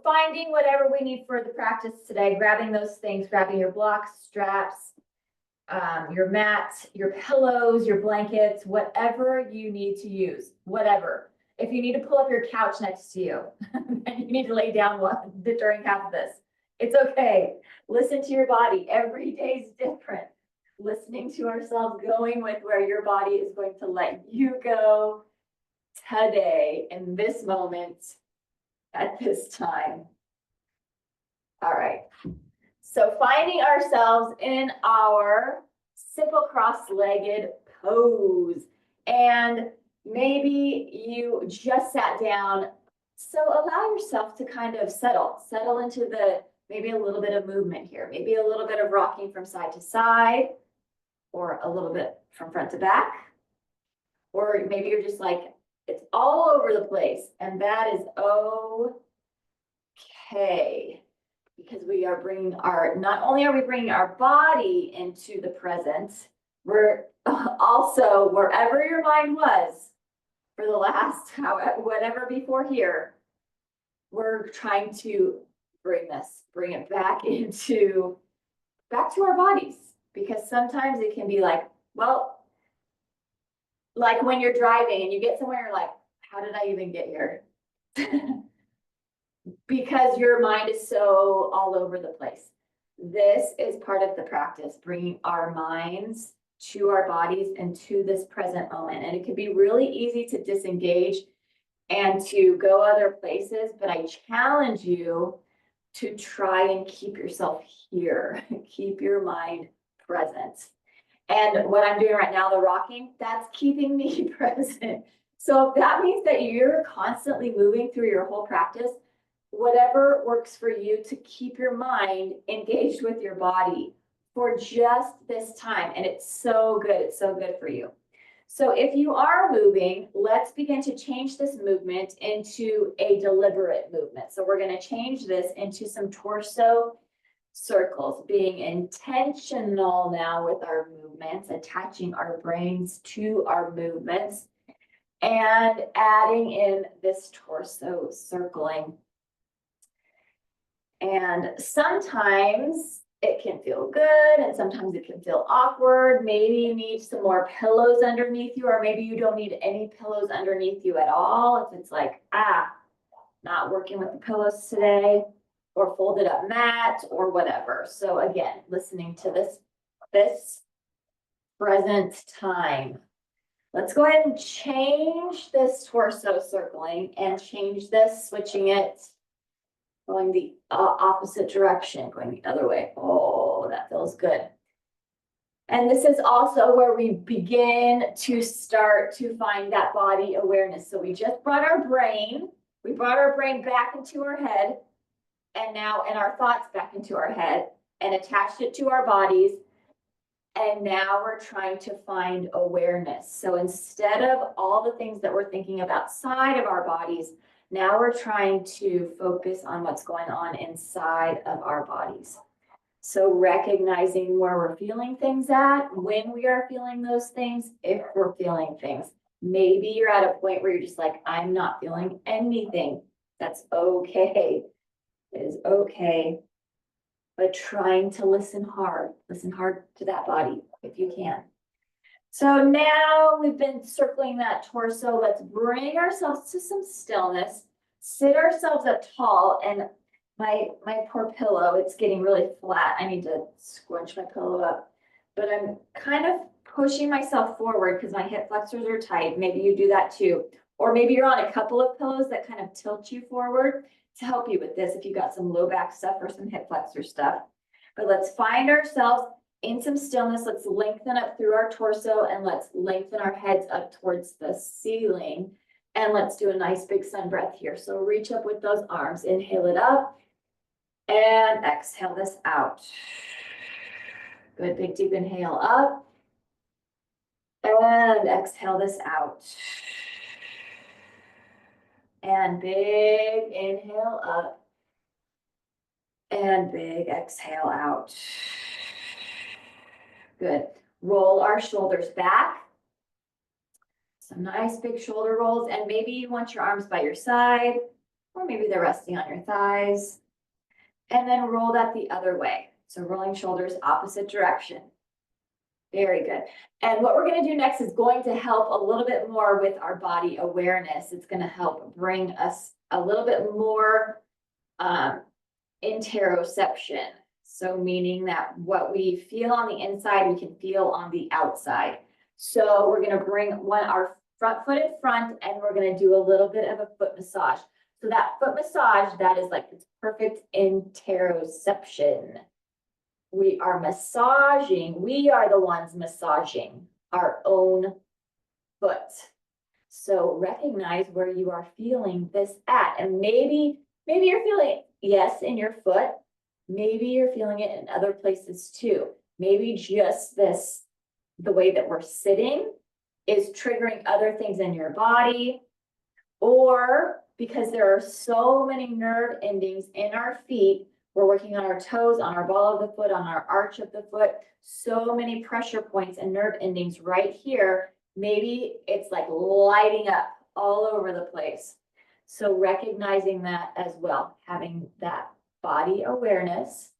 finding whatever we need for the practice today, grabbing those things, grabbing your blocks, straps, your mat, your pillows, your blankets, whatever you need to use, whatever. If you need to pull up your couch next to you and you need to lay down during half of this, it's okay. Listen to your body. Every day is different. Listening to ourselves, going with where your body is going to let you go today, in this moment, at this time. All right. So finding ourselves in our simple cross-legged pose. And maybe you just sat down. So allow yourself to kind of settle into maybe a little bit of movement here, maybe a little bit of rocking from side to side, or a little bit from front to back. Or maybe you're just like, it's all over the place, and that is okay. Because we are bringing not only are we bringing our body into the present, we're also, wherever your mind was for the last, whatever before here, we're trying to bring it back to our bodies. Because sometimes it can be like, well, like when you're driving and you get somewhere, you're like, how did I even get here? Because your mind is so all over the place. This is part of the practice, bringing our minds to our bodies and to this present moment. And it can be really easy to disengage and to go other places, but I challenge you to try and keep yourself here, keep your mind present. And what I'm doing right now, the rocking, that's keeping me present. So that means that you're constantly moving through your whole practice, whatever works for you to keep your mind engaged with your body for just this time. And it's so good. It's so good for you. So if you are moving, let's begin to change this movement into a deliberate movement. So we're going to change this into some torso circles, being intentional now with our movements, attaching our brains to our movements, and adding in this torso circling. And sometimes it can feel good, and sometimes it can feel awkward. Maybe you need some more pillows underneath you, or maybe you don't need any pillows underneath you at all. If it's like, not working with the pillows today, or folded up mat, or whatever. So again, listening to this present time. Let's go ahead and change this torso circling and change this, switching it, going the opposite direction, going the other way. Oh, that feels good. And this is also where we begin to start to find that body awareness. So we just brought our brain back into our head, and our thoughts back into our head, and attached it to our bodies. And now we're trying to find awareness. So instead of all the things that we're thinking about outside of our bodies, now we're trying to focus on what's going on inside of our bodies. So recognizing where we're feeling things at, when we are feeling those things, if we're feeling things. Maybe you're at a point where you're just like, I'm not feeling anything. That's okay. It is okay. But trying to listen hard to that body if you can. So now we've been circling that torso. Let's bring ourselves to some stillness, sit ourselves up tall, and my poor pillow, it's getting really flat. I need to scrunch my pillow up, but I'm kind of pushing myself forward because my hip flexors are tight. Maybe you do that too. Or maybe you're on a couple of pillows that kind of tilt you forward to help you with this if you got some low back stuff or some hip flexor stuff. But let's find ourselves in some stillness. Let's lengthen up through our torso, and let's lengthen our heads up towards the ceiling. And let's do a nice big sun breath here. So reach up with those arms, inhale it up, and exhale this out. Good, big deep inhale up, and exhale this out. And big inhale up, and big exhale out. Good. Roll our shoulders back. Some nice big shoulder rolls, and maybe you want your arms by your side, or maybe they're resting on your thighs. And then roll that the other way. So rolling shoulders opposite direction. Very good. And what we're going to do next is going to help a little bit more with our body awareness. It's going to help bring us a little bit more interoception. So meaning that what we feel on the inside, we can feel on the outside. So we're going to bring our front foot in front, and we're going to do a little bit of a foot massage. So that foot massage, that is like this perfect interoception. We are massaging, we are the ones massaging our own foot. So recognize where you are feeling this at. And maybe you're feeling it, yes, in your foot. Maybe you're feeling it in other places too. Maybe just this, the way that we're sitting is triggering other things in your body, or because there are so many nerve endings in our feet, we're working on our toes, on our ball of the foot, on our arch of the foot, so many pressure points and nerve endings right here. Maybe it's like lighting up all over the place. So recognizing that as well, having that body awareness.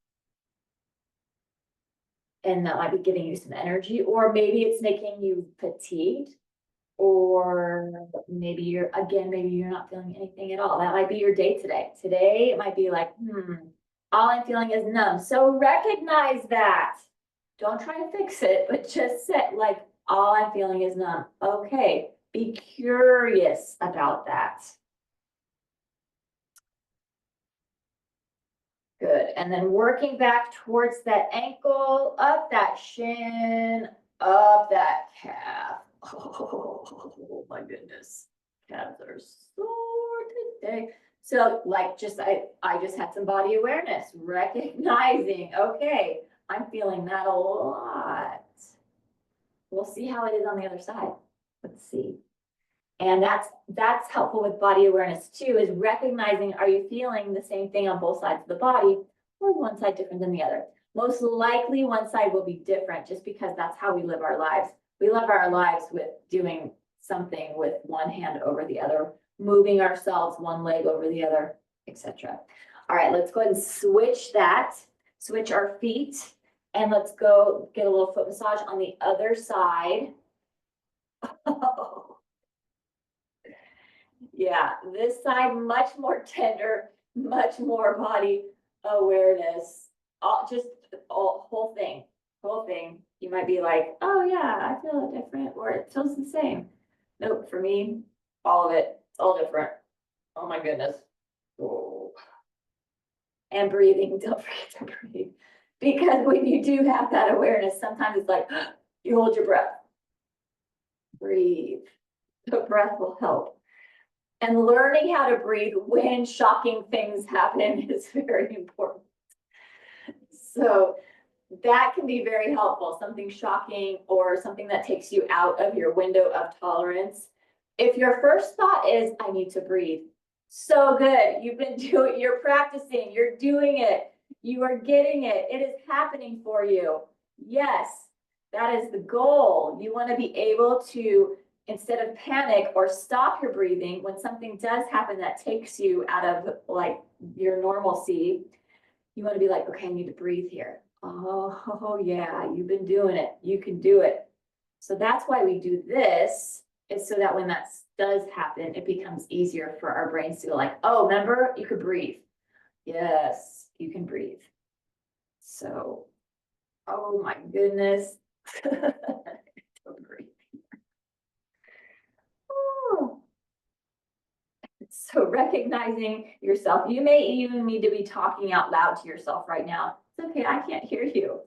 And that might be giving you some energy, or maybe it's making you fatigued, or maybe you're not feeling anything at all. That might be your day today. Today, it might be like, all I'm feeling is numb. So recognize that. Don't try and fix it, but just sit like, all I'm feeling is numb. Okay, be curious about that. Good, and then working back towards that ankle, up that shin, up that calf. Oh my goodness, calves are sore today. So like I just had some body awareness, recognizing, okay, I'm feeling that a lot. We'll see how it is on the other side. Let's see. And that's helpful with body awareness too, is recognizing, are you feeling the same thing on both sides of the body, or is one side different than the other? Most likely one side will be different, just because that's how we live our lives. We live our lives with doing something with one hand over the other, moving ourselves one leg over the other, etc. All right, let's go ahead and switch our feet, and let's go get a little foot massage on the other side. Yeah, this side much more tender, much more body awareness. Whole thing. You might be like, oh yeah, I feel it different, or it feels the same. Nope, for me, all of it, it's all different. Oh my goodness. Oh. And breathing, don't forget to breathe. Because when you do have that awareness, sometimes it's like, you hold your breath. Breathe. The breath will help. And learning how to breathe when shocking things happen is very important. So that can be very helpful, something shocking or something that takes you out of your window of tolerance. If your first thought is, I need to breathe, so good. You've been doing, you're practicing, you're doing it, you are getting it, it is happening for you. Yes, that is the goal. You want to be able to, instead of panic or stop your breathing, when something does happen that takes you out of like your normalcy, you want to be like, okay, I need to breathe here. Oh yeah, you've been doing it. You can do it. So that's why we do this, is so that when that does happen, it becomes easier for our brains to go like, oh, remember, you could breathe. Yes, you can breathe. So, oh my goodness. Breathe. Oh. So recognizing yourself, you may even need to be talking out loud to yourself right now. It's okay, I can't hear you.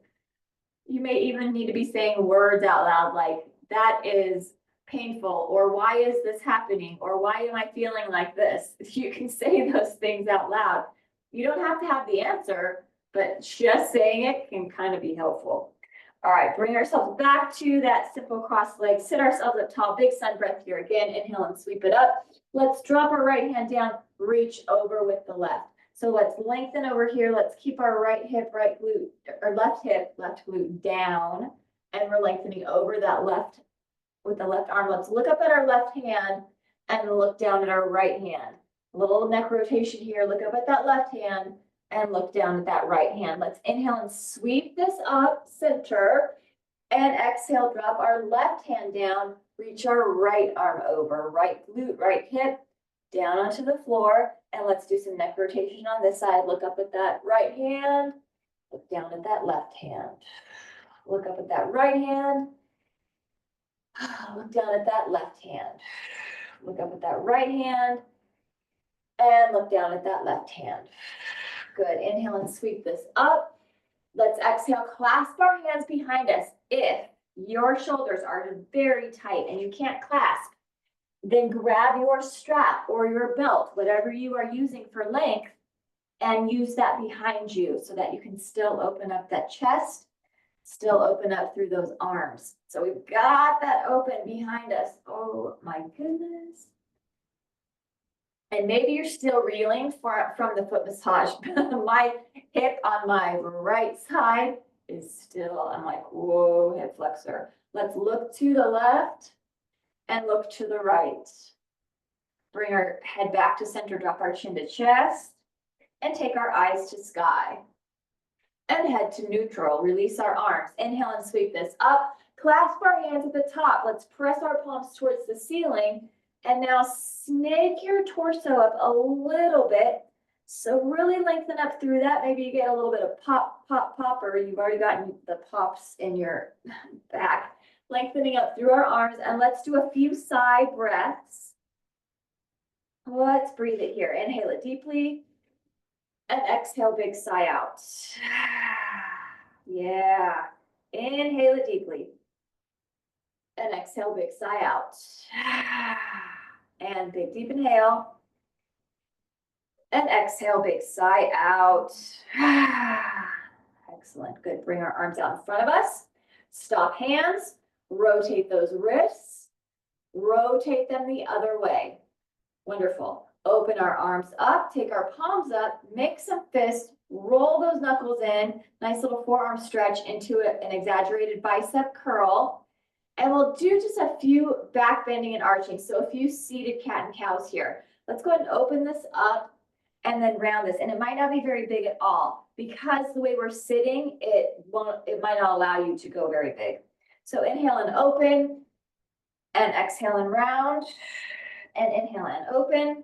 You may even need to be saying words out loud like, that is painful, or why is this happening, or why am I feeling like this? You can say those things out loud. You don't have to have the answer, but just saying it can kind of be helpful. All right, bring ourselves back to that simple cross leg, sit ourselves up tall, big sun breath here again, inhale and sweep it up. Let's drop our right hand down, reach over with the left. So let's lengthen over here. Let's keep our right hip, right glute, or left hip, left glute down. And we're lengthening over that left with the left arm. Let's look up at our left hand and look down at our right hand. A little neck rotation here. Look up at that left hand and look down at that right hand. Let's inhale and sweep this up, center, and exhale, drop our left hand down, reach our right arm over, right glute, right hip, down onto the floor, and let's do some neck rotation on this side. Look up at that right hand, look down at that left hand, look up at that right hand, look down at that left hand, look up at that right hand, and look down at that left hand. Good, inhale and sweep this up. Let's exhale, clasp our hands behind us. If your shoulders are very tight and you can't clasp, then grab your strap or your belt, whatever you are using for length, and use that behind you so that you can still open up that chest, still open up through those arms. So we've got that open behind us. Oh my goodness. And maybe you're still reeling from the foot massage. My hip on my right side is still, I'm like, whoa, hip flexor. Let's look to the left and look to the right. Bring our head back to center, drop our chin to chest, and take our eyes to sky. And head to neutral, release our arms. Inhale and sweep this up. Clasp our hands at the top. Let's press our palms towards the ceiling. And now snake your torso up a little bit. So really lengthen up through that. Maybe you get a little bit of pop, pop, pop, or you've already gotten the pops in your back. Lengthening up through our arms. And let's do a few sigh breaths. Let's breathe it here. Inhale it deeply. And exhale, big sigh out. Yeah. Inhale it deeply. And exhale, big sigh out. And big deep inhale. And exhale, big sigh out. Excellent. Good. Bring our arms out in front of us. Stop hands. Rotate those wrists. Rotate them the other way. Wonderful. Open our arms up. Take our palms up. Make some fists. Roll those knuckles in. Nice little forearm stretch into an exaggerated bicep curl. And we'll do just a few back bending and arching. So a few seated cat and cows here. Let's go ahead and open this up and then round this. And it might not be very big at all because the way we're sitting, it might not allow you to go very big. So inhale and open and exhale and round and inhale and open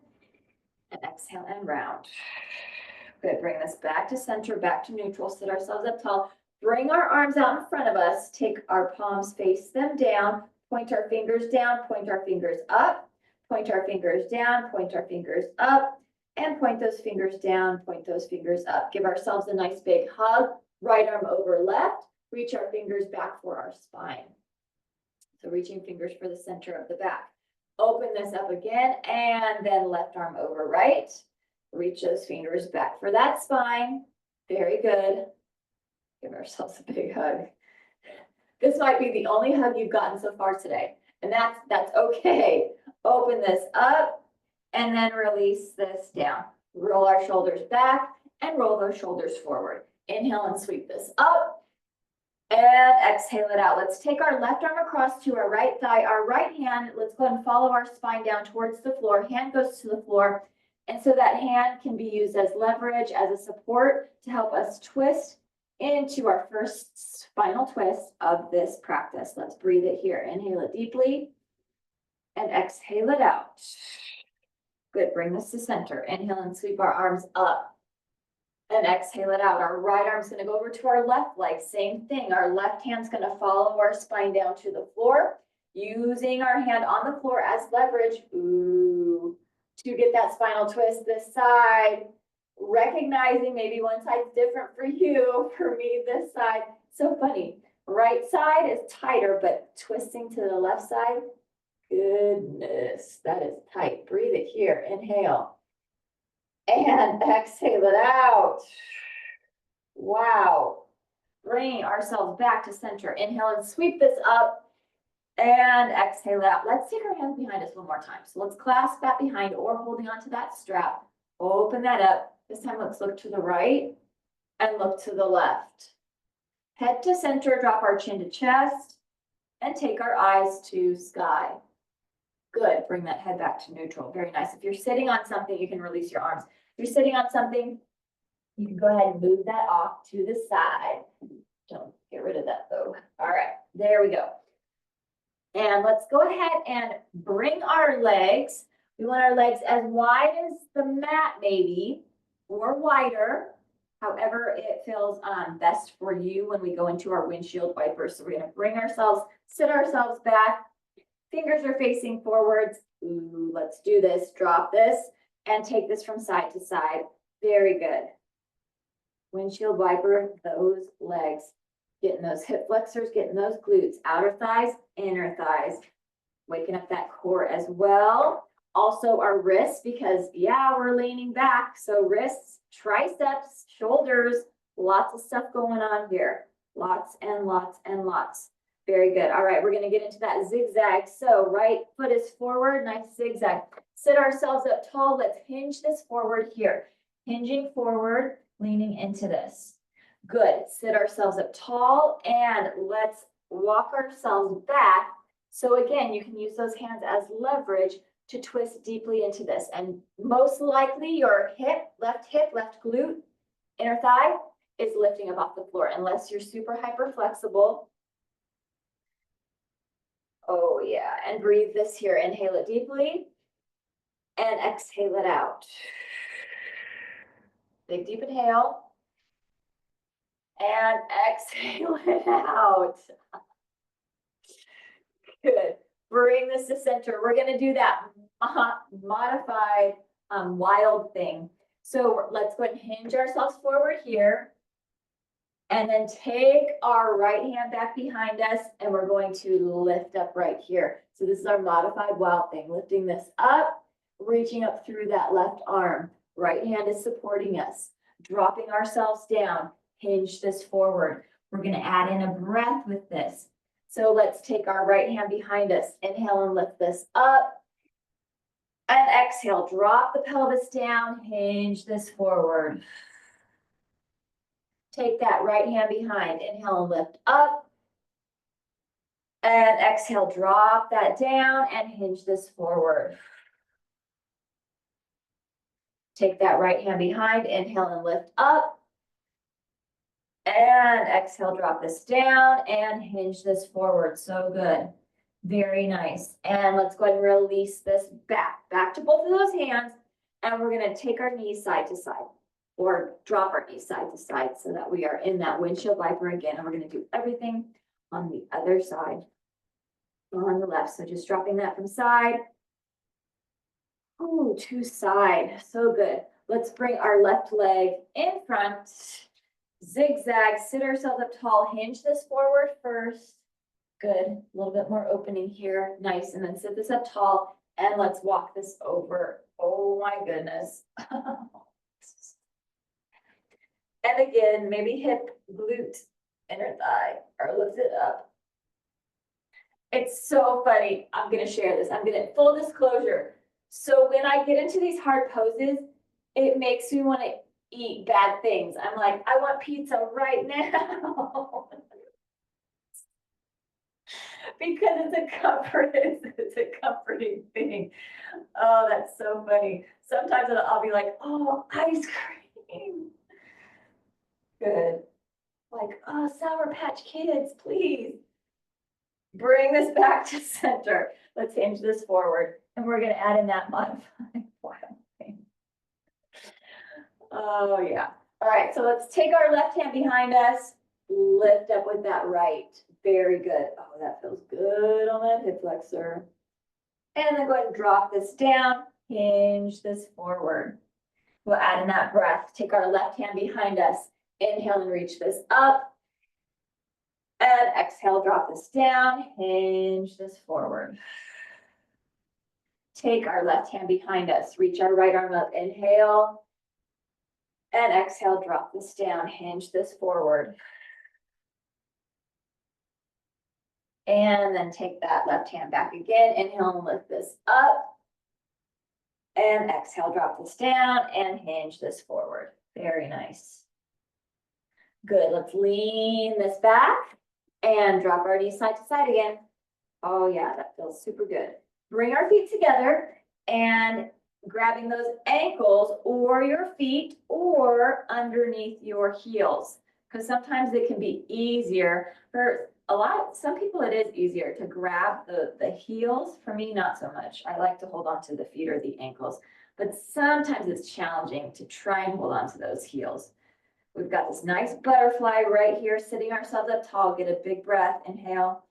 and exhale and round. Good. Bring this back to center, back to neutral. Sit ourselves up tall. Bring our arms out in front of us. Take our palms, face them down. Point our fingers down, point our fingers up. Point our fingers down, point our fingers up. And point those fingers down, point those fingers up. Give ourselves a nice big hug. Right arm over left. Reach our fingers back for our spine. So reaching fingers for the center of the back. Open this up again and then left arm over right. Reach those fingers back for that spine. Very good. Give ourselves a big hug. This might be the only hug you've gotten so far today, and that's okay. Open this up and then release this down. Roll our shoulders back and roll those shoulders forward. Inhale and sweep this up and exhale it out. Let's take our left arm across to our right thigh, our right hand. Let's go ahead and follow our spine down towards the floor. Hand goes to the floor. And so that hand can be used as leverage, as a support to help us twist into our first spinal twist of this practice. Let's breathe it here. Inhale it deeply and exhale it out. Good. Bring this to center. Inhale and sweep our arms up and exhale it out. Our right arm's going to go over to our left leg. Same thing. Our left hand's going to follow our spine down to the floor, using our hand on the floor as leverage. Ooh. To get that spinal twist this side, recognizing maybe one side's different for you, for me this side. So funny, right side is tighter, but twisting to the left side, goodness, that is tight. Breathe it here, inhale, and exhale it out. Wow, bring ourselves back to center. Inhale and sweep this up. And exhale it out. Let's take our hands behind us one more time. So let's clasp that behind or holding onto that strap. Open that up. This time let's look to the right and look to the left. Head to center, drop our chin to chest, and take our eyes to sky. Good, bring that head back to neutral. Very nice. If you're sitting on something, you can release your arms. If you're sitting on something, you can go ahead and move that off to the side. Don't get rid of that though. All right, there we go. And let's go ahead and bring our legs. We want our legs as wide as the mat maybe, or wider. However it feels best for you when we go into our windshield wipers. So we're gonna bring ourselves, sit ourselves back. Fingers are facing forwards. Ooh, let's do this. Drop this and take this from side to side. Very good. Windshield wiper, those legs. Getting those hip flexors, getting those glutes, outer thighs, inner thighs. Waking up that core as well. Also our wrists, because yeah, we're leaning back. So wrists, triceps, shoulders, lots of stuff going on here. Lots and lots and lots. Very good. All right, we're gonna get into that zigzag. So right foot is forward, nice zigzag. Sit ourselves up tall. Let's hinge this forward here. Hinging forward, leaning into this. Good. Sit ourselves up tall and let's walk ourselves back. So again, you can use those hands as leverage to twist deeply into this. And most likely your hip, left glute, inner thigh is lifting up off the floor unless you're super hyper flexible. Oh yeah, and breathe this here. Inhale it deeply and exhale it out. Big deep inhale. And exhale it out. Good. Bring this to center. We're going to do that modified wild thing. So let's go ahead and hinge ourselves forward here. And then take our right hand back behind us and we're going to lift up right here. So this is our modified wild thing. Lifting this up, reaching up through that left arm. Right hand is supporting us. Dropping ourselves down. Hinge this forward. We're going to add in a breath with this. So let's take our right hand behind us. Inhale and lift this up. And exhale, drop the pelvis down, hinge this forward. Take that right hand behind. Inhale and lift up. And exhale, drop that down and hinge this forward. Take that right hand behind. Inhale and lift up. And exhale, drop this down and hinge this forward. So good. Very nice. And let's go ahead and release this back to both of those hands. And we're going to take our knees side to side or drop our knees side to side so that we are in that windshield wiper again. And we're going to do everything on the other side on the left. So just dropping that from side. Ooh, to side. So good. Let's bring our left leg in front. Zigzag, sit ourselves up tall, hinge this forward first. Good, a little bit more opening here. Nice, and then sit this up tall and let's walk this over. Oh my goodness. And again, maybe hip, glute, inner thigh, or lift it up. It's so funny. I'm gonna share this. I'm gonna, full disclosure. So when I get into these hard poses, it makes me want to eat bad things. I'm like, I want pizza right now. Because it's a comfort, it's a comforting thing. Oh, that's so funny. Sometimes I'll be like, oh, ice cream. Good. Like, oh, Sour Patch Kids, please. Bring this back to center. Let's hinge this forward. And we're going to add in that modified wild thing. Oh, yeah. All right, so let's take our left hand behind us, lift up with that right. Very good. Oh, that feels good on that hip flexor. And then go ahead and drop this down, hinge this forward. We'll add in that breath. Take our left hand behind us, inhale and reach this up. And exhale, drop this down, hinge this forward. Take our left hand behind us, reach our right arm up, inhale. And exhale, drop this down, hinge this forward. And then take that left hand back again, inhale and lift this up. And exhale, drop this down and hinge this forward. Very nice. Good, let's lean this back and drop our knees side to side again. Oh yeah, that feels super good. bring our feet together and grabbing those ankles or your feet or underneath your heels. Because sometimes it can be easier for some people it is easier to grab the heels. For me, not so much. I like to hold on to the feet or the ankles, but sometimes it's challenging to try and hold on to those heels. We've got this nice butterfly right here, sitting ourselves up tall. Get a big breath, inhale,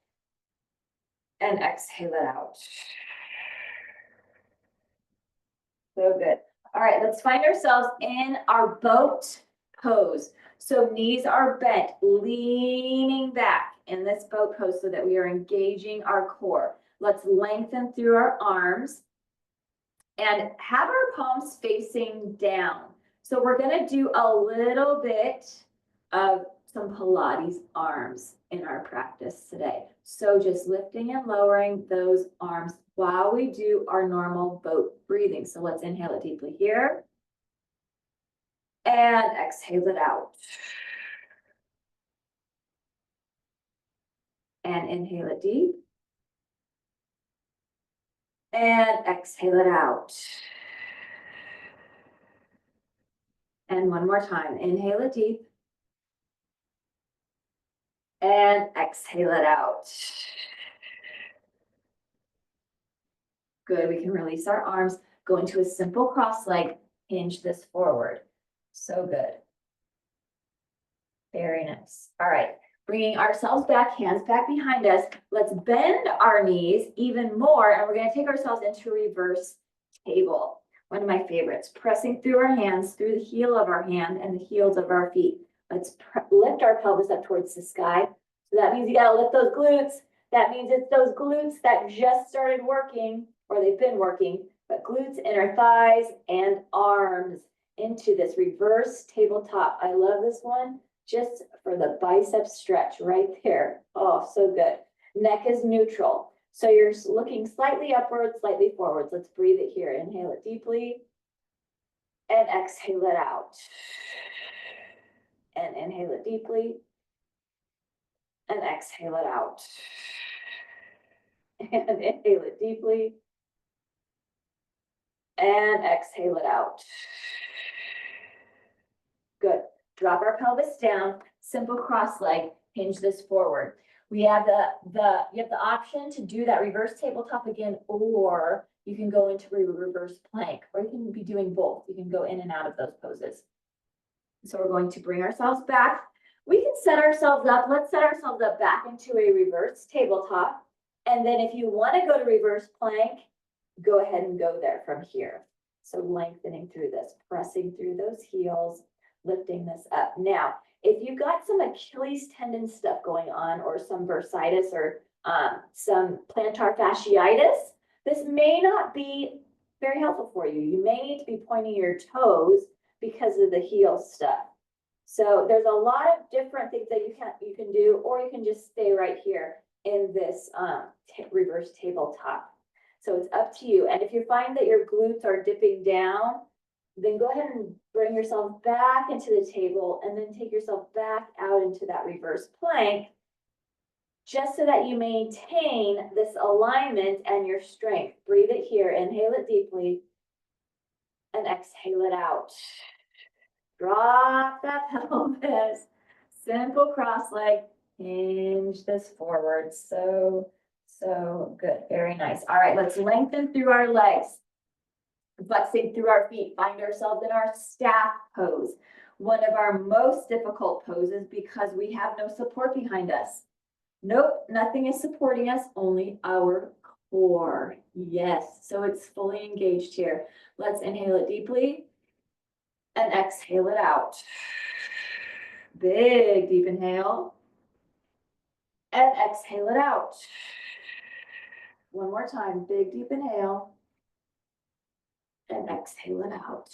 and exhale it out. So good. All right, let's find ourselves in our boat pose. So knees are bent, leaning back in this boat pose so that we are engaging our core. Let's lengthen through our arms and have our palms facing down. So we're gonna do a little bit of some Pilates arms in our practice today. So just lifting and lowering those arms while we do our normal boat breathing. So let's inhale it deeply here. And exhale it out. And inhale it deep. And exhale it out. And one more time, inhale it deep. And exhale it out. Good, we can release our arms, go into a simple cross leg, hinge this forward. So good. Very nice. All right, bringing ourselves back, hands back behind us. Let's bend our knees even more, and we're gonna take ourselves into reverse table. One of my favorites, pressing through our hands, through the heel of our hand and the heels of our feet. Let's lift our pelvis up towards the sky. So that means you gotta lift those glutes. That means it's those glutes that just started working, or they've been working, but glutes, inner thighs, and arms into this reverse tabletop. I love this one just for the bicep stretch right there. Oh, so good. Neck is neutral. So you're looking slightly upwards, slightly forwards. Let's breathe it here. Inhale it deeply and exhale it out. And inhale it deeply and exhale it out. And inhale it deeply and exhale it out. Good. Drop our pelvis down, simple cross leg, hinge this forward. We have you have the option to do that reverse tabletop again, or you can go into a reverse plank, or you can be doing both. You can go in and out of those poses. So we're going to bring ourselves back. We can set ourselves up. Let's set ourselves up back into a reverse tabletop. And then if you want to go to reverse plank, go ahead and go there from here. So lengthening through this, pressing through those heels, lifting this up. Now, if you've got some Achilles tendon stuff going on, or some bursitis, or some plantar fasciitis, this may not be very helpful for you. You may need to be pointing your toes because of the heel stuff. So there's a lot of different things that you can do, or you can just stay right here in this reverse tabletop. So it's up to you. And if you find that your glutes are dipping down, then go ahead and bring yourself back into the table and then take yourself back out into that reverse plank, just so that you maintain this alignment and your strength. Breathe it here, inhale it deeply, and exhale it out. Drop that pelvis, simple cross leg, hinge this forward. So good, very nice. All right, let's lengthen through our legs. Flexing through our feet, find ourselves in our staff pose. One of our most difficult poses because we have no support behind us. Nope, nothing is supporting us, only our core. Yes, so it's fully engaged here. Let's inhale it deeply and exhale it out. Big, deep inhale and exhale it out. One more time, big, deep inhale. And exhale it out.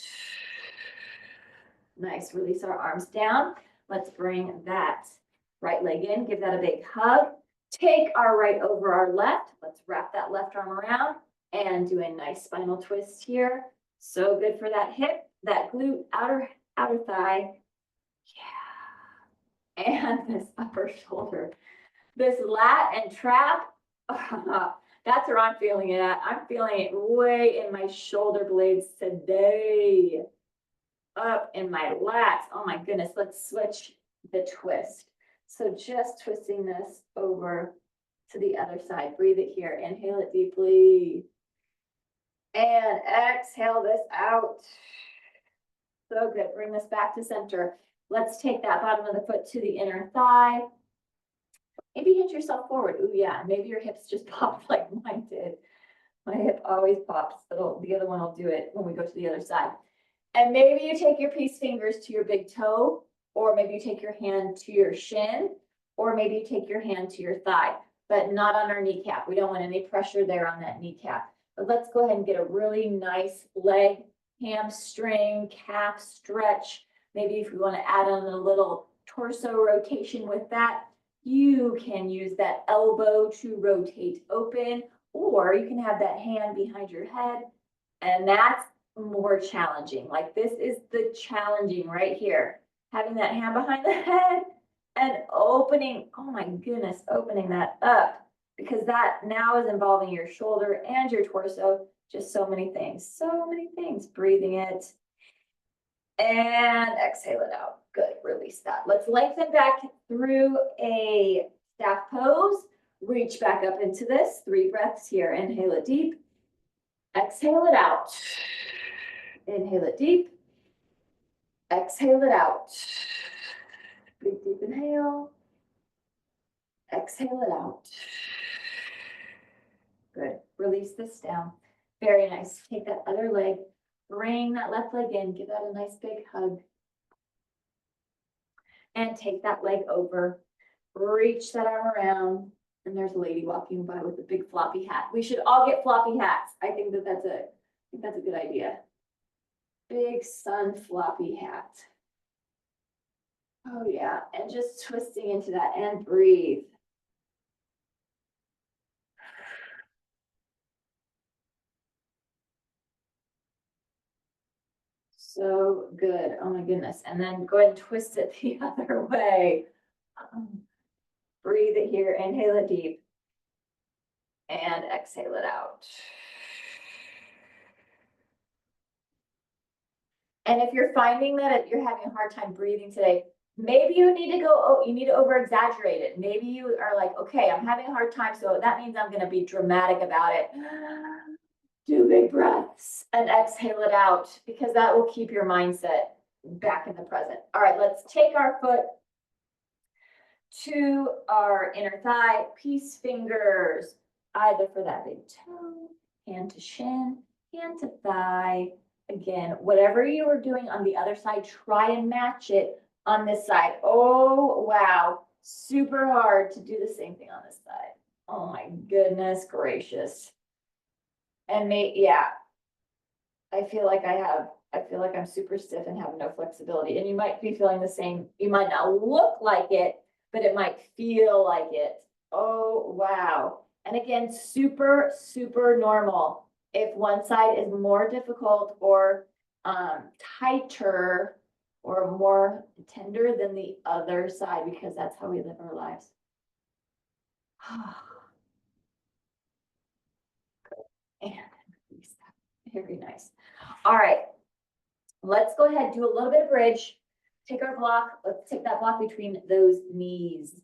Nice, release our arms down. Let's bring that right leg in, give that a big hug. Take our right over our left. Let's wrap that left arm around and do a nice spinal twist here. So good for that hip, that glute, outer thigh. Yeah. And this upper shoulder. This lat and trap. That's where I'm feeling it at. I'm feeling it way in my shoulder blades today. Up in my lats. Oh my goodness. Let's switch the twist. So just twisting this over to the other side. Breathe it here. Inhale it deeply. And exhale this out. So good. Bring this back to center. Let's take that bottom of the foot to the inner thigh. Maybe hinge yourself forward. Ooh, yeah. Maybe your hips just popped like mine did. My hip always pops. The other one will do it when we go to the other side. And maybe you take your peace fingers to your big toe, or maybe you take your hand to your shin, or maybe you take your hand to your thigh, but not on our kneecap. We don't want any pressure there on that kneecap. But let's go ahead and get a really nice leg, hamstring, calf stretch. Maybe if we want to add on a little torso rotation with that, you can use that elbow to rotate open, or you can have that hand behind your head, and that's more challenging. Like this is the challenging right here. Having that hand behind the head and opening, oh my goodness, opening that up, because that now is involving your shoulder and your torso. Just so many things, breathing it and exhale it out. Good, release that. Let's lengthen back through a staff pose. Reach back up into this, 3 breaths here. Inhale it deep, exhale it out. Inhale it deep, exhale it out. Big deep inhale, exhale it out. Good, release this down. Very nice. Take that other leg, bring that left leg in, give that a nice big hug. And take that leg over, reach that arm around, and there's a lady walking by with a big floppy hat. We should all get floppy hats. I think that's a good idea. Big sun floppy hat. Oh yeah, and just twisting into that and breathe. So good. Oh my goodness. And then go ahead and twist it the other way. Breathe it here. Inhale it deep. And exhale it out. And if you're finding that you're having a hard time breathing today, maybe you need to over exaggerate it. Maybe you are like, okay, I'm having a hard time, so that means I'm going to be dramatic about it. Do big breaths and exhale it out, because that will keep your mindset back in the present. All right, let's take our foot to our inner thigh, peace fingers, either for that big toe, hand to shin, hand to thigh. Again, whatever you were doing on the other side, try and match it on this side. Oh, wow. Super hard to do the same thing on this side. Oh my goodness gracious. And yeah, I feel like I'm super stiff and have no flexibility. And you might be feeling the same. You might not look like it, but it might feel like it. Oh, wow. And again, super, super normal. If one side is more difficult or tighter or more tender than the other side, because that's how we live our lives. And very nice. All right, let's go ahead, do a little bit of bridge. Take our block. Let's take that block between those knees.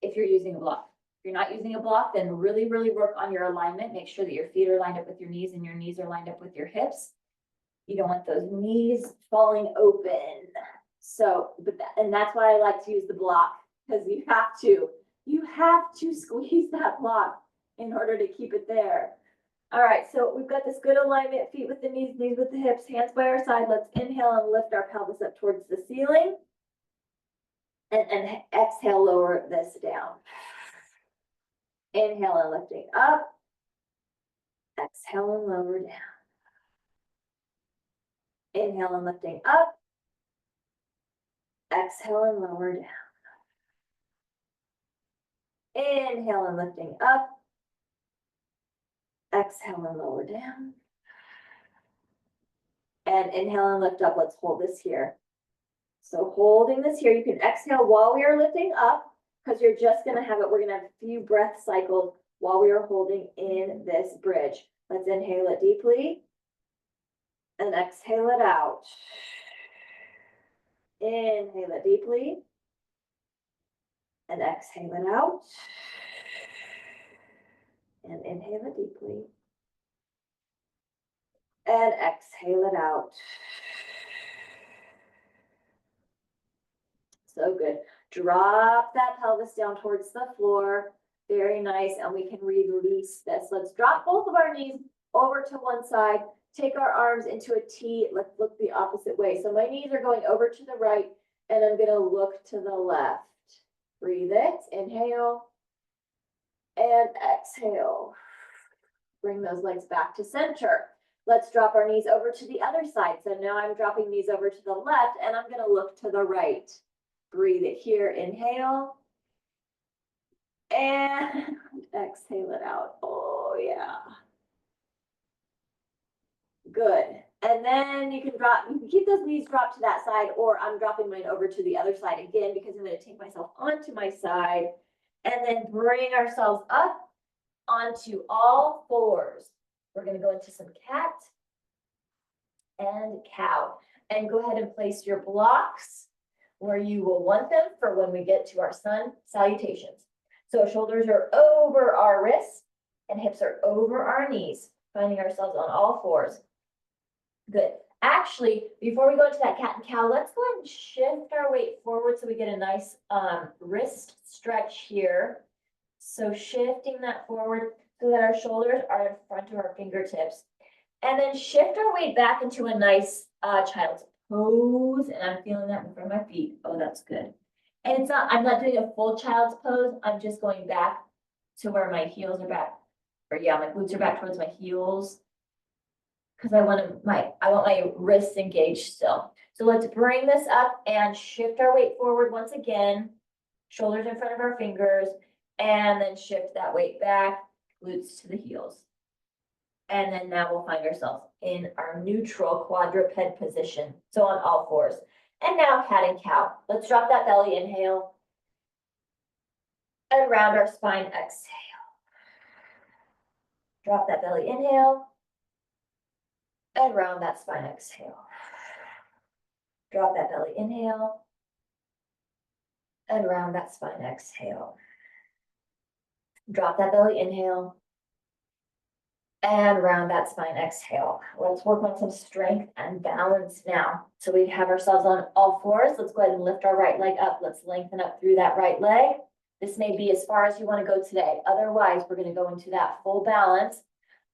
If you're using a block. If you're not using a block, then really, really work on your alignment. Make sure that your feet are lined up with your knees and your knees are lined up with your hips. You don't want those knees falling open. So, and that's why I like to use the block, because you have to squeeze that block in order to keep it there. All right, so we've got this good alignment, feet with the knees, knees with the hips, hands by our side. Let's inhale and lift our pelvis up towards the ceiling. And exhale, lower this down. Inhale and lifting up. Exhale and lower down. Inhale and lifting up. Exhale and lower down. Inhale and lifting up. Exhale and lower down. And inhale and lift up. Let's hold this here. So holding this here, you can exhale while we are lifting up, because you're just going to have it. We're going to have a few breath cycles while we are holding in this bridge. Let's inhale it deeply and exhale it out. Inhale it deeply and exhale it out. And inhale it deeply and exhale it out. So good. Drop that pelvis down towards the floor. Very nice. And we can release this. Let's drop both of our knees over to one side. Take our arms into a T. Let's look the opposite way. So my knees are going over to the right, and I'm going to look to the left. Breathe it. Inhale and exhale. Bring those legs back to center. Let's drop our knees over to the other side. So now I'm dropping knees over to the left, and I'm going to look to the right. Breathe it here. Inhale and exhale it out. Oh, yeah. Good. And then you can keep those knees dropped to that side, or I'm dropping mine over to the other side again because I'm going to take myself onto my side and then bring ourselves up onto all fours. We're going to go into some cat and cow. And go ahead and place your blocks where you will want them for when we get to our sun salutations. So shoulders are over our wrists and hips are over our knees, finding ourselves on all fours. Good. Actually, before we go into that cat and cow, let's go ahead and shift our weight forward so we get a nice wrist stretch here. So shifting that forward so that our shoulders are in front of our fingertips. And then shift our weight back into a nice child's pose. And I'm feeling that in front of my feet. Oh, that's good. And I'm not doing a full child's pose. I'm just going back to where my heels are back. Or yeah, my glutes are back towards my heels. Because I want my wrists engaged still. So let's bring this up and shift our weight forward once again. Shoulders in front of our fingers. And then shift that weight back, glutes to the heels. And then now we'll find ourselves in our neutral quadruped position. So on all fours. And now cat and cow. Let's drop that belly, inhale. And round our spine, exhale. Drop that belly, inhale. And round that spine, exhale. Drop that belly, inhale. And round that spine, exhale. Drop that belly, inhale. And round that spine, exhale. Let's work on some strength and balance now. So we have ourselves on all fours. Let's go ahead and lift our right leg up. Let's lengthen up through that right leg. This may be as far as you want to go today. Otherwise, we're going to go into that full balance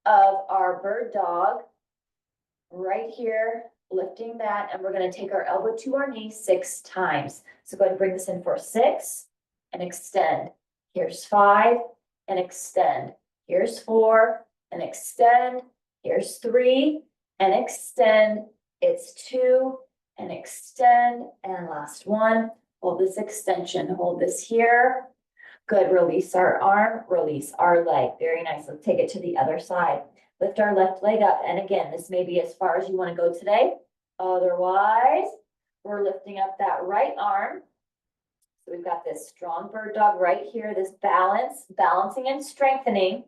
of our bird dog. Right here, lifting that, and we're going to take our elbow to our knee 6 times. So go ahead and bring this in for 6 and extend. Here's 5 and extend. Here's 4 and extend. Here's 3 and extend. It's 2 and extend. And last one, hold this extension. Hold this here. Good. Release our arm, release our leg. Very nice. Let's take it to the other side. Lift our left leg up. And again, this may be as far as you want to go today. Otherwise, we're lifting up that right arm. So we've got this strong bird dog right here, this balancing and strengthening.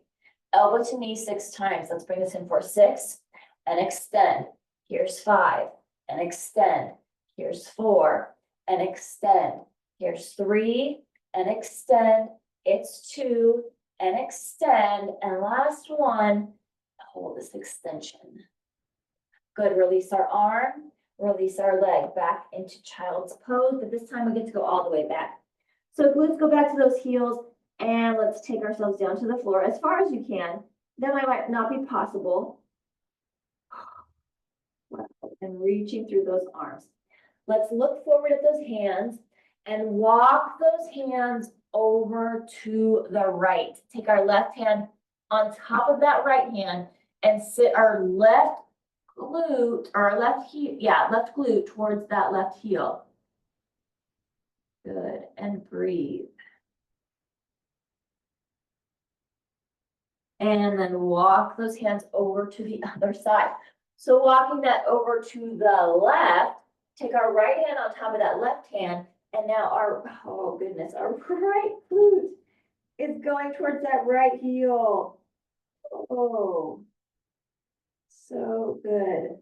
Elbow to knee 6 times. Let's bring this in for 6 and extend. Here's 5 and extend. Here's 4 and extend. Here's 3 and extend. It's 2 and extend. And last one. Hold this extension. Good. Release our arm, release our leg back into child's pose, but this time we get to go all the way back. So let's go back to those heels and let's take ourselves down to the floor as far as you can. That might not be possible. And reaching through those arms. Let's look forward at those hands and walk those hands over to the right. Take our left hand on top of that right hand and sit our left glute, or our left heel, left glute towards that left heel. Good, and breathe. And then walk those hands over to the other side. So walking that over to the left, take our right hand on top of that left hand, and now our right glute is going towards that right heel. Oh, so good.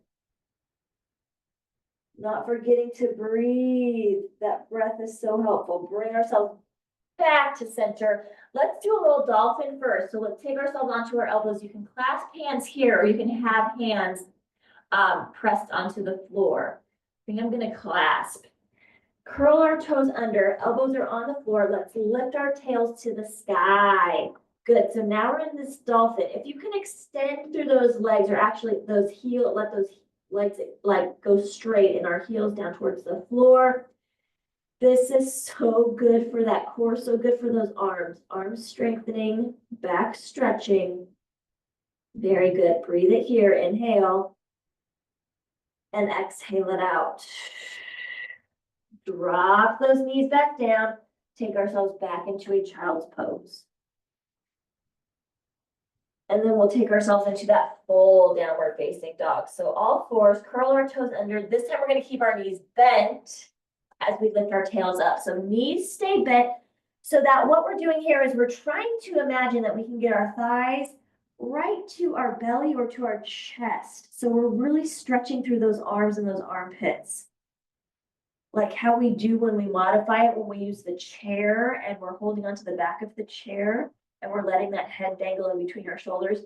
Not forgetting to breathe. That breath is so helpful. Bring ourselves back to center. Let's do a little dolphin first. So let's take ourselves onto our elbows. You can clasp hands here, or you can have hands pressed onto the floor. I think I'm gonna clasp. Curl our toes under, elbows are on the floor. Let's lift our tails to the sky. Good, so now we're in this dolphin. If you can extend through those legs, or actually those heel, let those legs like go straight and our heels down towards the floor. This is so good for that core, so good for those arms. Arms strengthening, back stretching. Very good, breathe it here, inhale. And exhale it out. Drop those knees back down, take ourselves back into a child's pose. And then we'll take ourselves into that full downward facing dog. So all fours, curl our toes under. This time we're gonna keep our knees bent as we lift our tails up. So knees stay bent, so that what we're doing here is we're trying to imagine that we can get our thighs right to our belly or to our chest. So we're really stretching through those arms and those armpits. Like how we do when we modify it, when we use the chair and we're holding onto the back of the chair and we're letting that head dangle in between our shoulders.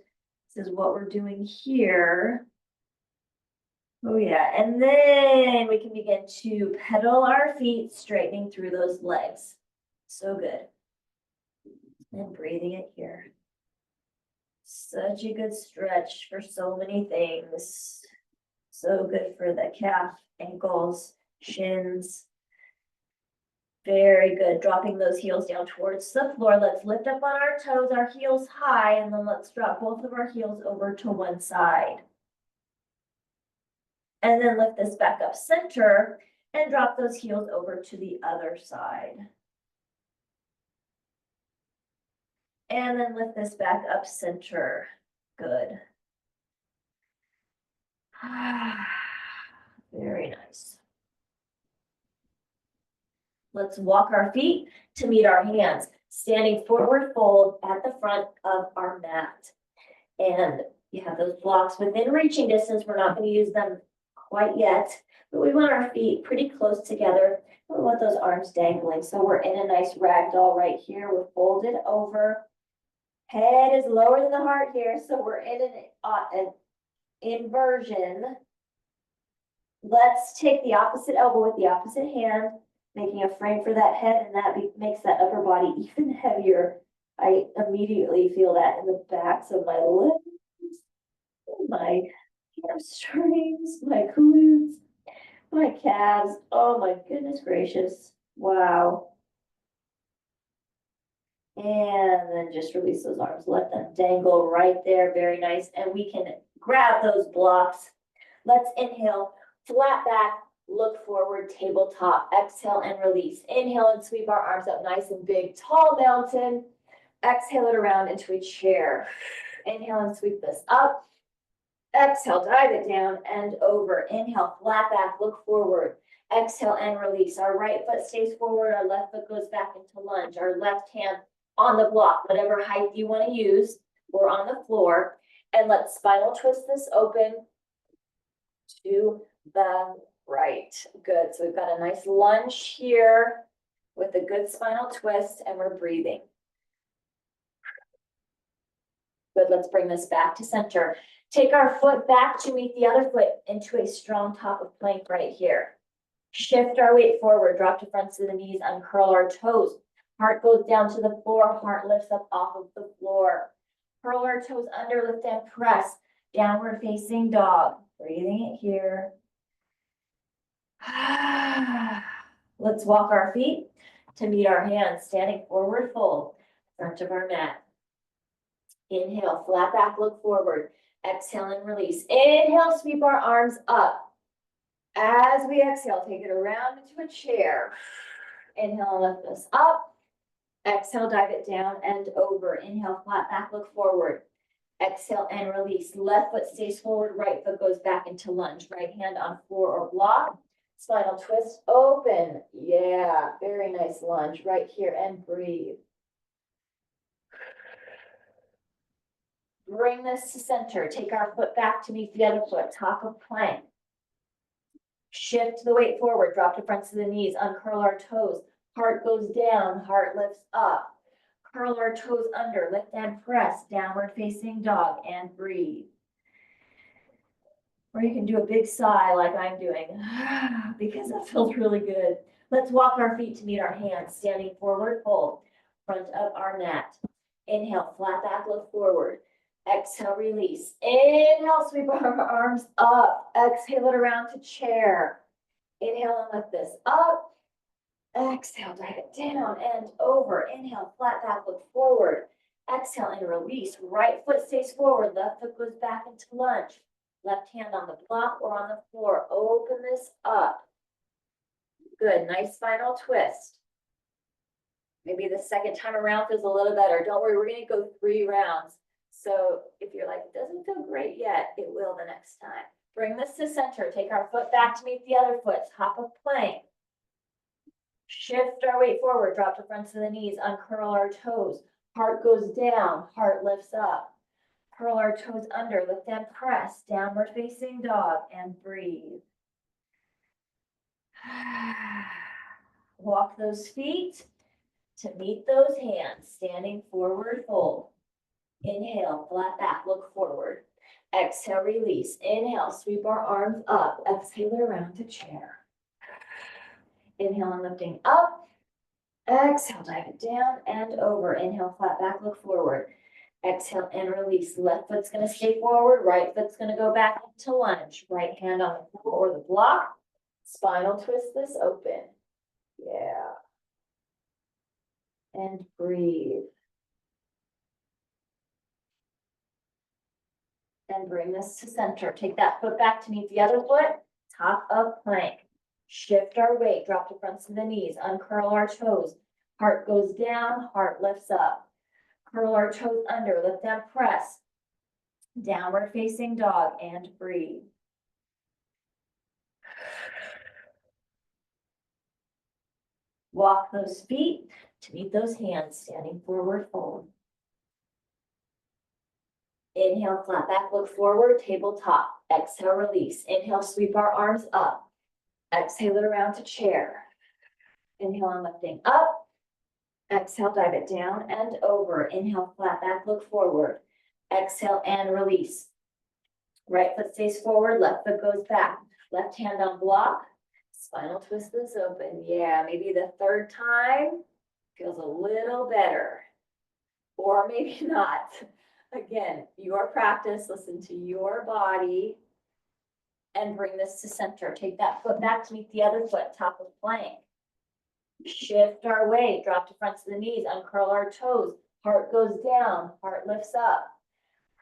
This is what we're doing here. Oh yeah, and then we can begin to pedal our feet, straightening through those legs. So good. And breathing it here. Such a good stretch for so many things. So good for the calf, ankles, shins. Very good. Dropping those heels down towards the floor. Let's lift up on our toes, our heels high, and then let's drop both of our heels over to one side. And then lift this back up center and drop those heels over to the other side. And then lift this back up center. Good. Very nice. Let's walk our feet to meet our hands, standing forward fold at the front of our mat. And you have those blocks within reaching distance. We're not going to use them quite yet, but we want our feet pretty close together. We want those arms dangling. So we're in a nice ragdoll right here. We're folded over. Head is lower than the heart here. So we're in an inversion. Let's take the opposite elbow with the opposite hand, making a frame for that head, and that makes that upper body even heavier. I immediately feel that in the backs of my legs, my hamstrings, my glutes, my calves. Oh my goodness gracious. Wow. And then just release those arms. Let them dangle right there. Very nice. And we can grab those blocks. Let's inhale, flat back, look forward, tabletop. Exhale and release. Inhale and sweep our arms up nice and big. Tall mountain. Exhale it around into a chair. Inhale and sweep this up. Exhale, dive it down and over. Inhale, flat back, look forward. Exhale and release. Our right foot stays forward. Our left foot goes back into lunge. Our left hand on the block, whatever height you want to use, or on the floor. And let's spinal twist this open to the right. Good. So we've got a nice lunge here with a good spinal twist, and we're breathing. Good. Let's bring this back to center. Take our foot back to meet the other foot into a strong top of plank right here. Shift our weight forward, drop to fronts of the knees, uncurl our toes. Heart goes down to the floor, heart lifts up off of the floor. Curl our toes under, lift and press. Downward facing dog. Breathing it here. Let's walk our feet to meet our hands, standing forward fold, front of our mat. Inhale, flat back, look forward. Exhale and release. Inhale, sweep our arms up. As we exhale, take it around into a chair. Inhale, lift this up. Exhale, dive it down and over. Inhale, flat back, look forward. Exhale and release. Left foot stays forward, right foot goes back into lunge. Right hand on floor or block. Spinal twist, open. Yeah, very nice lunge right here and breathe. Bring this to center. Take our foot back to meet the other foot, top of plank. Shift the weight forward, drop the fronts of the knees, uncurl our toes. Heart goes down, heart lifts up. Curl our toes under, lift and press, downward facing dog, and breathe. Or you can do a big sigh like I'm doing, because that feels really good. Let's walk our feet to meet our hands, standing forward, fold, front of our mat. Inhale, flat back, look forward. Exhale, release. Inhale, sweep our arms up. Exhale it around to chair. Inhale and lift this up. Exhale, dive it down and over. Inhale, flat back, look forward. Exhale and release. Right foot stays forward. Left foot goes back into lunge. Left hand on the block or on the floor. Open this up. Good, nice final twist. Maybe the second time around feels a little better. Don't worry, we're gonna go 3 rounds. So if you're like, it doesn't feel great yet, it will the next time. Bring this to center. Take our foot back to meet the other foot, top of plank. Shift our weight forward, drop the fronts of the knees, uncurl our toes. Heart goes down, heart lifts up. Curl our toes under, lift and press, downward facing dog, and breathe. Walk those feet to meet those hands, standing forward fold. Inhale, flat back, look forward. Exhale, release. Inhale, sweep our arms up. Exhale it around to chair. Inhale and lifting up. Exhale, dive it down and over. Inhale, flat back, look forward. Exhale and release. Left foot's gonna stay forward. Right foot's gonna go back into lunge. Right hand on the floor or the block. Spinal twist this open. Yeah. And breathe. And bring this to center. Take that foot back to meet the other foot. Top of plank. Shift our weight. Drop the fronts of the knees. Uncurl our toes. Heart goes down. Heart lifts up. Curl our toes under. Lift and press. Downward facing dog and breathe. Walk those feet to meet those hands, standing forward fold. Inhale, flat back, look forward, tabletop. Exhale, release. Inhale, sweep our arms up. Exhale it around to chair. Inhale and lifting up. Exhale, dive it down and over. Inhale, flat back, look forward. Exhale and release. Right foot stays forward, left foot goes back. Left hand on block. Spinal twist this open. Yeah, maybe the third time feels a little better. Or maybe not. Again, your practice, listen to your body and bring this to center. Take that foot back to meet the other foot, top of plank. Shift our weight, drop to fronts of the knees, uncurl our toes. Heart goes down, heart lifts up.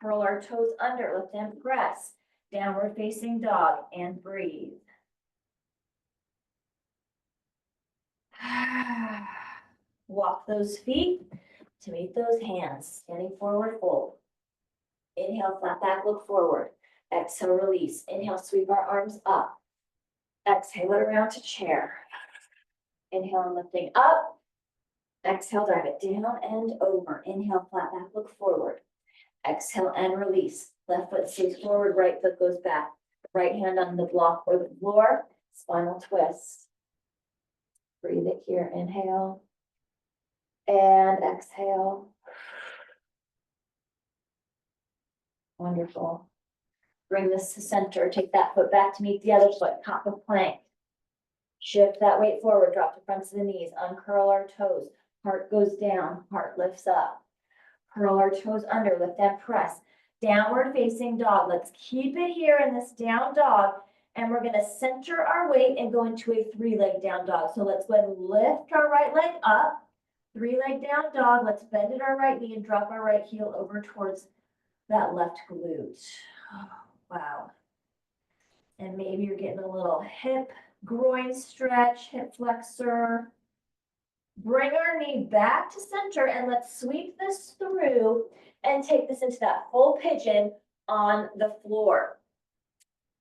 Curl our toes under, lift and press. Downward facing dog and breathe. Walk those feet to meet those hands, standing forward fold. Inhale, flat back, look forward. Exhale, release. Inhale, sweep our arms up. Exhale it around to chair. Inhale and lifting up. Exhale, dive it down and over. Inhale, flat back, look forward. Exhale and release. Left foot stays forward, right foot goes back. Right hand on the block or the floor. Spinal twist. Breathe it here. Inhale. And exhale. Wonderful. Bring this to center. Take that foot back to meet the other foot, top of plank. Shift that weight forward, drop the fronts of the knees, uncurl our toes. Heart goes down, heart lifts up. Curl our toes under, lift and press. Downward facing dog. Let's keep it here in this down dog. And we're gonna center our weight and go into a 3-leg down dog. So let's go ahead and lift our right leg up. 3-leg down dog. Let's bend at our right knee and drop our right heel over towards that left glute. Oh, wow. And maybe you're getting a little hip, groin stretch, hip flexor. Bring our knee back to center and let's sweep this through and take this into that full pigeon on the floor.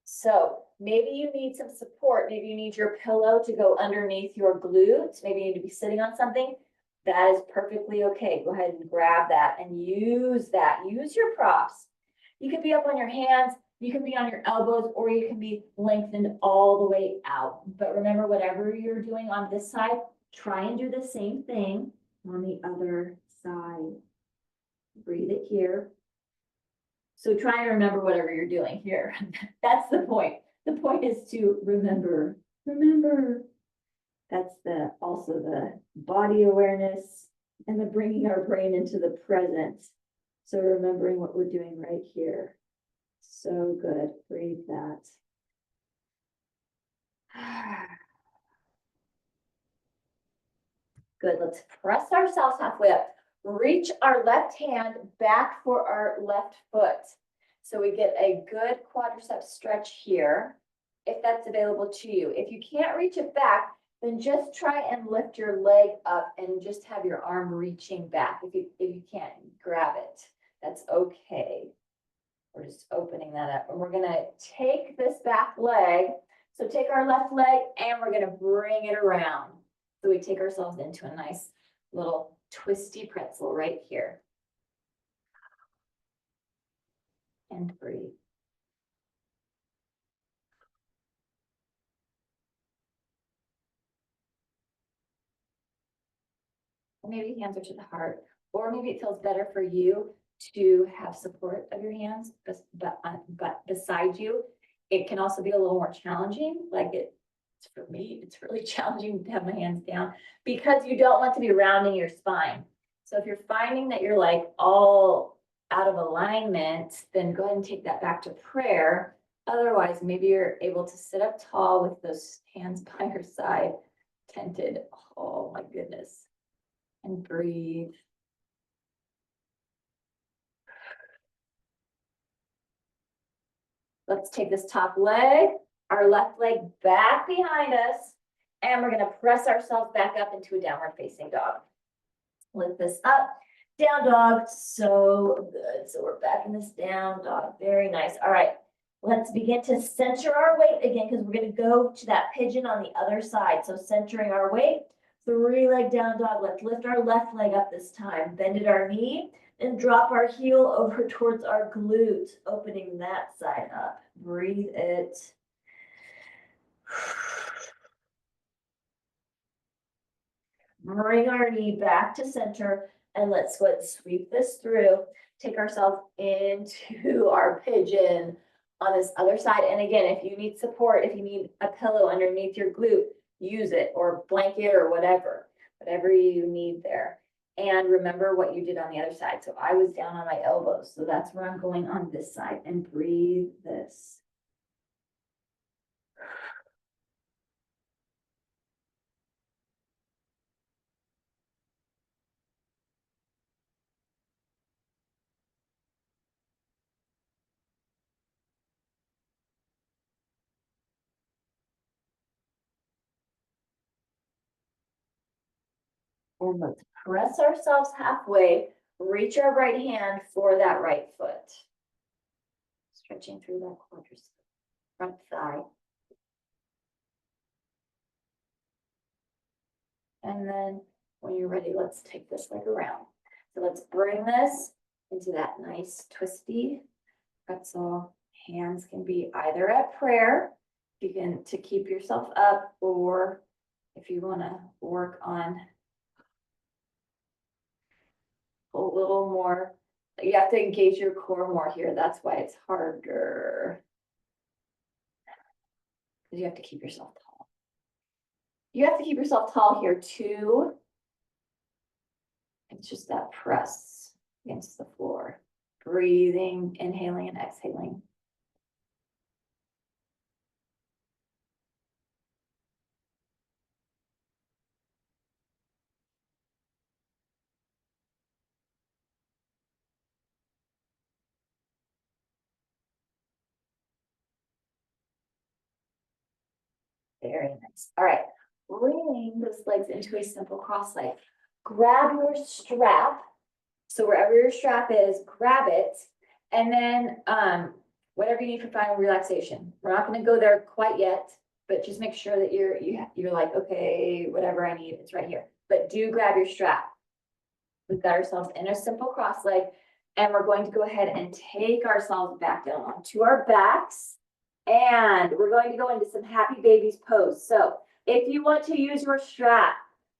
So maybe you need some support. Maybe you need your pillow to go underneath your glutes. Maybe you need to be sitting on something. that is perfectly okay. Go ahead and grab that and use that. Use your props. You can be up on your hands, you can be on your elbows, or you can be lengthened all the way out. But remember, whatever you're doing on this side, try and do the same thing on the other side. Breathe it here. So try and remember whatever you're doing here. That's the point. The point is to remember. Remember. That's also the body awareness and the bringing our brain into the present. So remembering what we're doing right here. So good. Breathe that. Good. Let's press ourselves halfway up. Reach our left hand back for our left foot. So we get a good quadricep stretch here, if that's available to you. If you can't reach it back, then just try and lift your leg up and just have your arm reaching back. If you can't grab it, that's okay. We're just opening that up. And we're gonna take this back leg. So take our left leg and we're gonna bring it around. So we take ourselves into a nice little twisty pretzel right here. And breathe. Maybe hands are to the heart, or maybe it feels better for you to have support of your hands, but beside you. It can also be a little more challenging. Like for me, it's really challenging to have my hands down because you don't want to be rounding your spine. So if you're finding that you're like all out of alignment, then go ahead and take that back to prayer. Otherwise, maybe you're able to sit up tall with those hands by your side, tented. Oh my goodness. And breathe. Let's take this top leg, our left leg back behind us, and we're gonna press ourselves back up into a downward facing dog. Lift this up, down dog, so good. So we're backing this down dog, very nice. All right, let's begin to center our weight again because we're gonna go to that pigeon on the other side. So centering our weight, 3-leg down dog. Let's lift our left leg up this time, bend at our knee, and drop our heel over towards our glute, opening that side up. Breathe it. Bring our knee back to center, and let's go ahead and sweep this through. Take ourselves into our pigeon on this other side. And again, if you need support, if you need a pillow underneath your glute, use it, or blanket or whatever you need there. And remember what you did on the other side. So I was down on my elbows. So that's where I'm going on this side, and breathe this. And let's press ourselves halfway, reach our right hand for that right foot. Stretching through that quadricep, front thigh. And then when you're ready, let's take this leg around. So let's bring this into that nice twisty pretzel. Hands can be either at prayer, you can to keep yourself up, or if you want to work on a little more, you have to engage your core more here. That's why it's harder. Because you have to keep yourself tall. You have to keep yourself tall here too. It's just that press against the floor. Breathing, inhaling and exhaling. Very nice. All right, bring those legs into a simple cross leg. Grab your strap. So wherever your strap is, grab it. And then whatever you need for final relaxation. We're not going to go there quite yet, but just make sure that you're like, okay, whatever I need, it's right here. But do grab your strap. We've got ourselves in a simple cross leg, and we're going to go ahead and take ourselves back down onto our backs. And we're going to go into some happy babies pose. So if you want to use your strap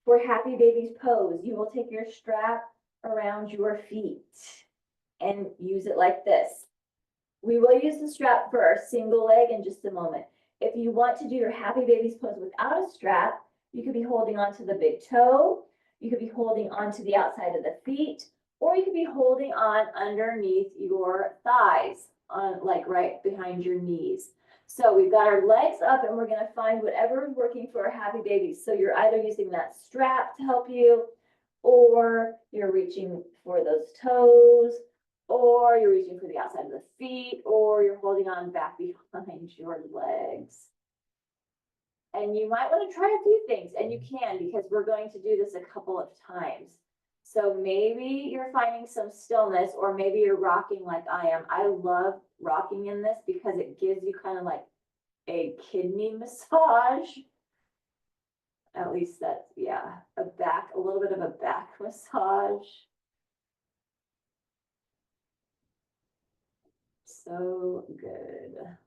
for happy babies pose, you will take your strap around your feet and use it like this. We will use the strap for our single leg in just a moment. If you want to do your happy babies pose without a strap, you could be holding onto the big toe, you could be holding onto the outside of the feet, or you could be holding on underneath your thighs, on like right behind your knees. So we've got our legs up, and we're gonna find whatever is working for our happy babies. So you're either using that strap to help you, or you're reaching for those toes, or you're reaching for the outside of the feet, or you're holding on back behind your legs. And you might want to try a few things, and you can, because we're going to do this a couple of times. So maybe you're finding some stillness, or maybe you're rocking like I am. I love rocking in this because it gives you kind of like a kidney massage. At least that's, yeah, a little bit of a back massage. So good.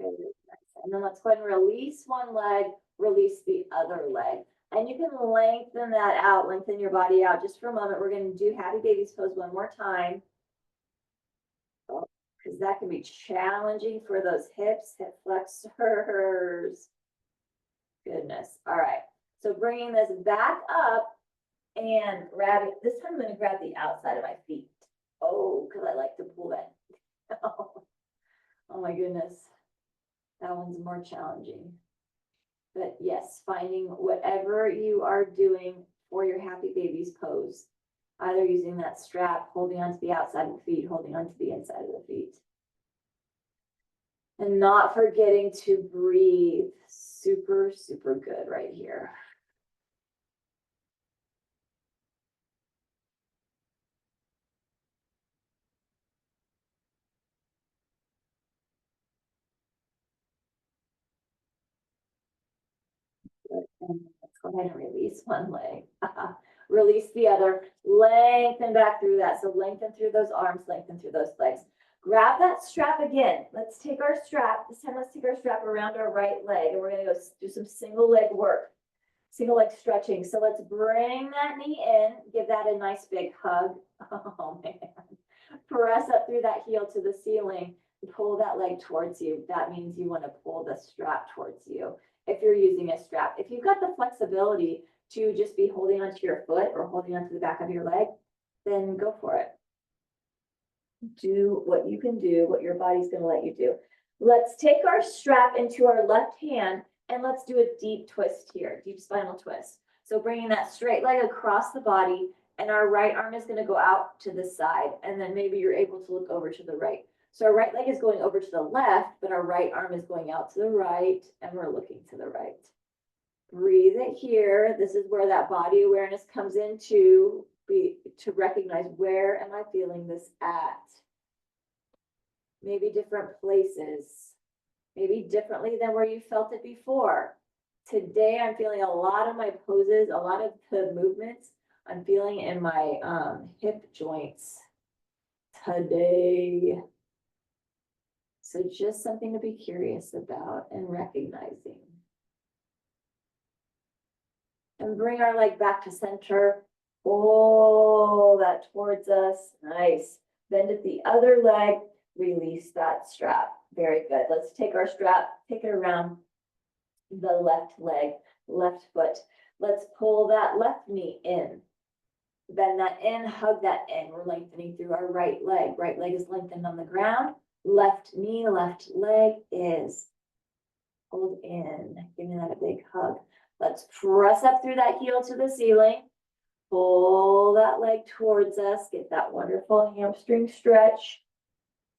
And then let's go ahead and release one leg, release the other leg. And you can lengthen that out, lengthen your body out just for a moment. We're going to do happy babies pose one more time, because that can be challenging for those hips, hip flexors. Goodness. All right. So bringing this back up and grabbing, this time I'm going to grab the outside of my feet. Oh, because I like to pull that. Oh my goodness. That one's more challenging. But yes, finding whatever you are doing for your happy babies pose, either using that strap, holding onto the outside of the feet, holding onto the inside of the feet. And not forgetting to breathe. Super, super good right here. And let's go ahead and release one leg. Release the other. Lengthen back through that. So lengthen through those arms, lengthen through those legs. Grab that strap again. Let's take our strap. This time let's take our strap around our right leg, and we're going to go do some single leg work. Single leg stretching. So let's bring that knee in. Give that a nice big hug. Oh man. Press up through that heel to the ceiling. Pull that leg towards you. That means you want to pull the strap towards you. If you're using a strap, if you've got the flexibility to just be holding onto your foot or holding onto the back of your leg, then go for it. Do what you can do, what your body's going to let you do. Let's take our strap into our left hand, and let's do a deep twist here, deep spinal twist. So bringing that straight leg across the body, and our right arm is going to go out to the side, and then maybe you're able to look over to the right. So our right leg is going over to the left, but our right arm is going out to the right, and we're looking to the right. Breathe it here. This is where that body awareness comes into, to recognize, where am I feeling this at? Maybe different places, maybe differently than where you felt it before. Today, I'm feeling a lot of my poses, a lot of the movements I'm feeling in my hip joints today. So just something to be curious about and recognizing. And bring our leg back to center. Pull that towards us. Nice. Bend at the other leg. Release that strap. Very good. Let's take our strap, take it around the left leg, left foot. Let's pull that left knee in. Bend that in, hug that in. We're lengthening through our right leg. Right leg is lengthened on the ground. Left knee, left leg is pulled in. Give me that a big hug. Let's press up through that heel to the ceiling. Pull that leg towards us. Get that wonderful hamstring stretch.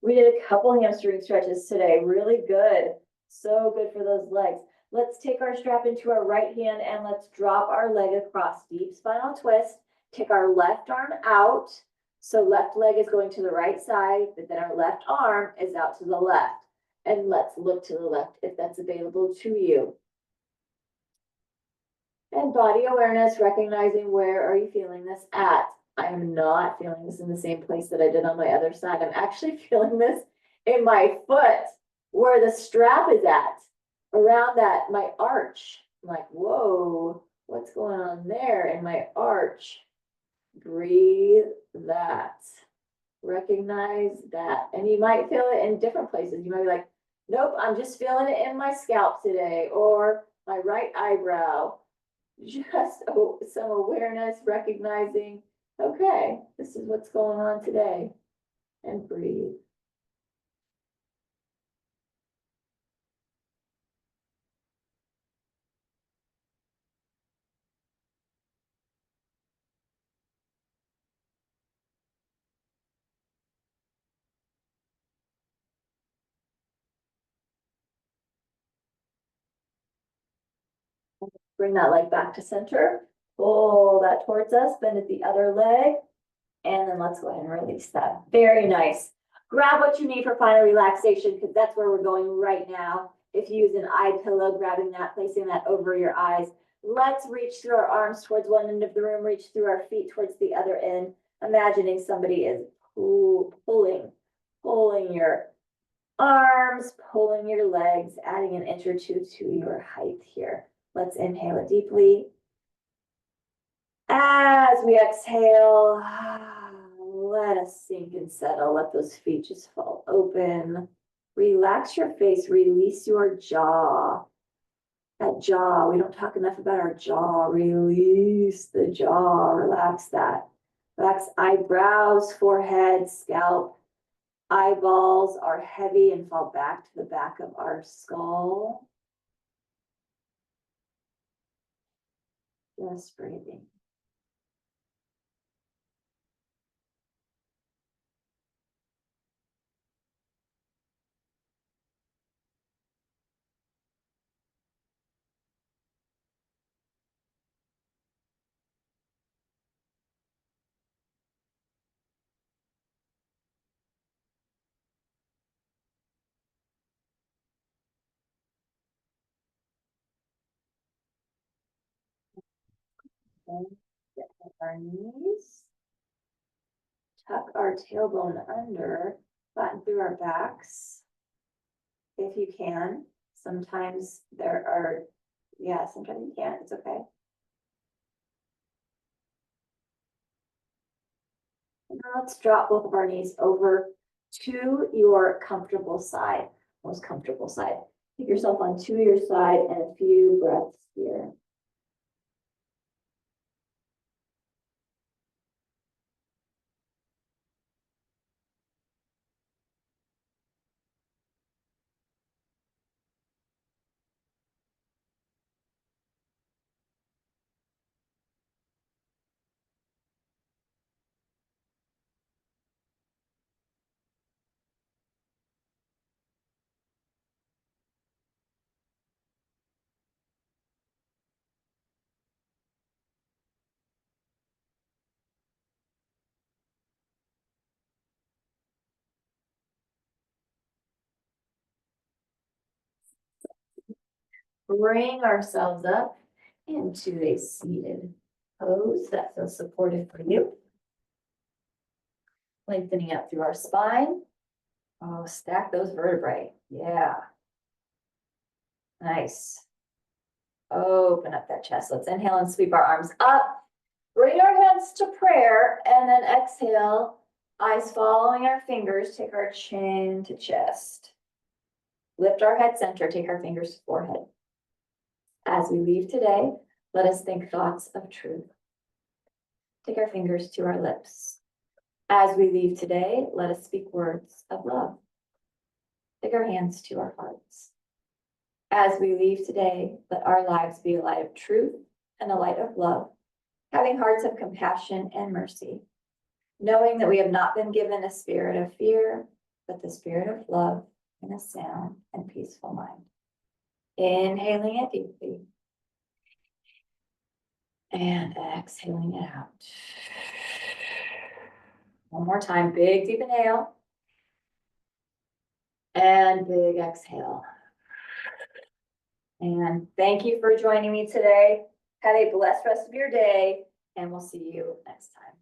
We did a couple hamstring stretches today. Really good. So good for those legs. Let's take our strap into our right hand, and let's drop our leg across. Deep spinal twist. Take our left arm out. So left leg is going to the right side, but then our left arm is out to the left. And let's look to the left if that's available to you. And body awareness, recognizing where are you feeling this at? I am not feeling this in the same place that I did on my other side. I'm actually feeling this in my foot where the strap is at, around that, my arch. I'm like, whoa, what's going on there in my arch? Breathe that. Recognize that. And you might feel it in different places. You might be like, nope, I'm just feeling it in my scalp today, or my right eyebrow. Just some awareness, recognizing, okay, this is what's going on today. And breathe. Bring that leg back to center. Pull that towards us, bend at the other leg. And then let's go ahead and release that. Very nice. Grab what you need for final relaxation, because that's where we're going right now. If you use an eye pillow, grabbing that, placing that over your eyes. Let's reach through our arms towards one end of the room, reach through our feet towards the other end. Imagining somebody is pulling your arms, pulling your legs, adding an inch or two to your height here. Let's inhale it deeply. As we exhale, let us sink and settle. Let those feet just fall open. Relax your face, release your jaw. That jaw, we don't talk enough about our jaw. Release the jaw, relax that. Relax eyebrows, forehead, scalp. Eyeballs are heavy and fall back to the back of our skull. Just breathing. And get on our knees. Tuck our tailbone under, flatten through our backs. If you can. Sometimes sometimes you can't, it's okay. And now let's drop both of our knees over to your comfortable side, most comfortable side. Take yourself onto your side and a few breaths here. Bring ourselves up into a seated pose that feels supportive for you. Lengthening up through our spine. Oh, stack those vertebrae. Yeah. Nice. Open up that chest. Let's inhale and sweep our arms up. Bring our hands to prayer and then exhale. Eyes following our fingers. Take our chin to chest. Lift our head center. Take our fingers to forehead. As we leave today, let us think thoughts of truth. Take our fingers to our lips. As we leave today, let us speak words of love. Take our hands to our hearts. As we leave today, let our lives be a light of truth and a light of love, having hearts of compassion and mercy, knowing that we have not been given a spirit of fear, but the spirit of love and a sound and peaceful mind. Inhaling it deeply and exhaling it out. One more time, big deep inhale and big exhale. And thank you for joining me today. Have a blessed rest of your day, and we'll see you next time.